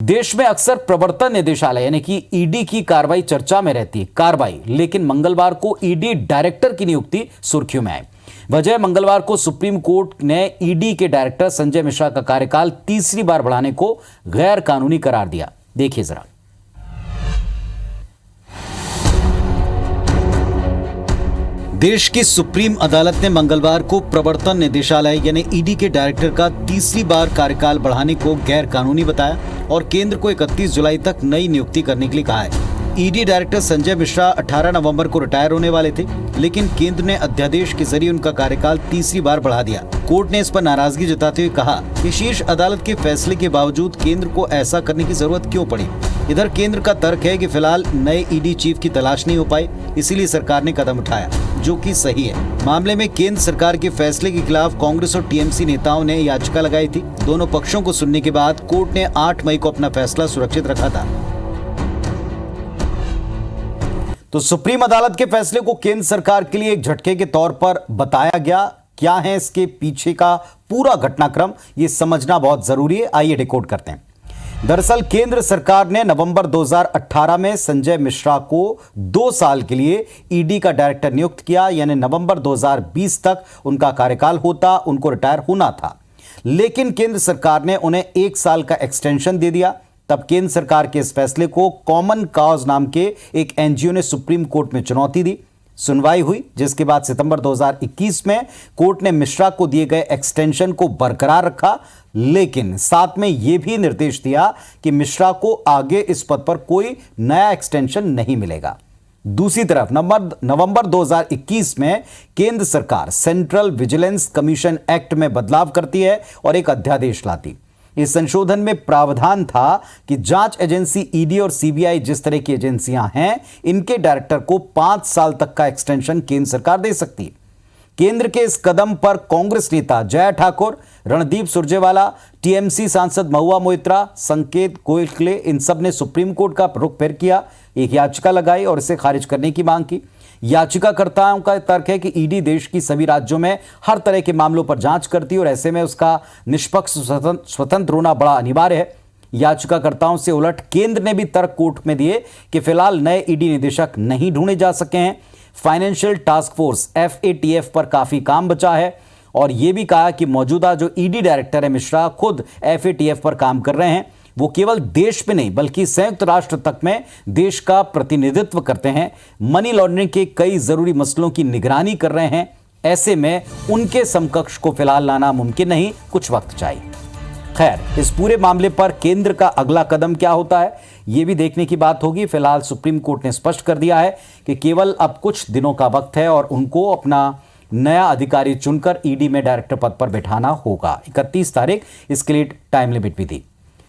देश में अक्सर प्रवर्तन निदेशालय यानी कि ईडी की कार्रवाई चर्चा में रहती है लेकिन मंगलवार को ईडी डायरेक्टर की नियुक्ति सुर्खियों में आई। वजह मंगलवार को सुप्रीम कोर्ट ने ईडी के डायरेक्टर संजय मिश्रा का कार्यकाल तीसरी बार बढ़ाने को गैर कानूनी करार दिया। देखिए जरा। देश की सुप्रीम अदालत ने मंगलवार को प्रवर्तन निदेशालय यानी ईडी के डायरेक्टर का तीसरी बार कार्यकाल बढ़ाने को गैर कानूनी बताया और केंद्र को 31 जुलाई तक नई नियुक्ति करने के लिए कहा है। ईडी डायरेक्टर संजय मिश्रा 18 नवंबर को रिटायर होने वाले थे, लेकिन केंद्र ने अध्यादेश के जरिए उनका कार्यकाल तीसरी बार बढ़ा दिया। कोर्ट ने इस पर नाराजगी जताते हुए कहा कि शीर्ष अदालत के फैसले के बावजूद केंद्र को ऐसा करने की जरूरत क्यों पड़ी। इधर केंद्र का तर्क है कि फिलहाल नए ईडी चीफ की तलाश नहीं हो पाई, इसीलिए सरकार ने कदम उठाया, जो कि सही है। मामले में केंद्र सरकार के फैसले के खिलाफ कांग्रेस और टीएमसी नेताओं ने याचिका लगाई थी। दोनों पक्षों को सुनने के बाद कोर्ट ने 8 मई को अपना फैसला सुरक्षित रखा था। तो सुप्रीम अदालत के फैसले को केंद्र सरकार के लिए एक झटके के तौर पर बताया गया। क्या है इसके पीछे का पूरा घटनाक्रम, ये समझना बहुत जरूरी है। आइए डिकोड करते हैं। दरअसल केंद्र सरकार ने नवंबर 2018 में संजय मिश्रा को 2 साल के लिए ईडी का डायरेक्टर नियुक्त किया, यानी नवंबर 2020 तक उनका कार्यकाल होता, उनको रिटायर होना था। लेकिन केंद्र सरकार ने उन्हें 1 साल का एक्सटेंशन दे दिया। तब केंद्र सरकार के इस फैसले को कॉमन कॉज नाम के एक एनजीओ ने सुप्रीम कोर्ट में चुनौती दी। सुनवाई हुई, जिसके बाद सितंबर 2021 में कोर्ट ने मिश्रा को दिए गए एक्सटेंशन को बरकरार रखा, लेकिन साथ में यह भी निर्देश दिया कि मिश्रा को आगे इस पद पर कोई नया एक्सटेंशन नहीं मिलेगा। दूसरी तरफ नवंबर 2021 में केंद्र सरकार सेंट्रल विजिलेंस कमीशन एक्ट में बदलाव करती है और एक अध्यादेश लाती। इस संशोधन में प्रावधान था कि जांच एजेंसी ईडी और सीबीआई जिस तरह की एजेंसियां हैं, इनके डायरेक्टर को 5 साल तक का एक्सटेंशन केंद्र सरकार दे सकती है। केंद्र के इस कदम पर कांग्रेस नेता जय ठाकुर, रणदीप सुरजेवाला, टीएमसी सांसद महुआ मोइत्रा, संकेत गोखले, इन सब ने सुप्रीम कोर्ट का रुख फेर किया, एक याचिका लगाई और इसे खारिज करने की मांग की। याचिकाकर्ताओं का तर्क है कि ईडी देश की सभी राज्यों में हर तरह के मामलों पर जांच करती है और ऐसे में उसका निष्पक्ष स्वतंत्र होना बड़ा अनिवार्य है। याचिकाकर्ताओं से उलट केंद्र ने भी तर्क कोर्ट में दिए कि फिलहाल नए ईडी निदेशक नहीं ढूंढे जा सके हैं। फाइनेंशियल टास्क फोर्स FATF पर काफी काम बचा है और यह भी कहा कि मौजूदा जो ईडी डायरेक्टर है मिश्रा खुद FATF पर काम कर रहे हैं। वो केवल देश में नहीं बल्कि संयुक्त राष्ट्र तक में देश का प्रतिनिधित्व करते हैं, मनी लॉन्ड्रिंग के कई जरूरी मसलों की निगरानी कर रहे हैं। ऐसे में उनके समकक्ष को फिलहाल लाना मुमकिन नहीं, कुछ वक्त चाहिए। खैर, इस पूरे मामले पर केंद्र का अगला कदम क्या होता है, यह भी देखने की बात होगी। फिलहाल सुप्रीम कोर्ट ने स्पष्ट कर दिया है कि केवल अब कुछ दिनों का वक्त है और उनको अपना नया अधिकारी चुनकर ईडी में डायरेक्टर पद पर बैठाना होगा। 31 तारीख इसके लिए टाइम लिमिट भी दी।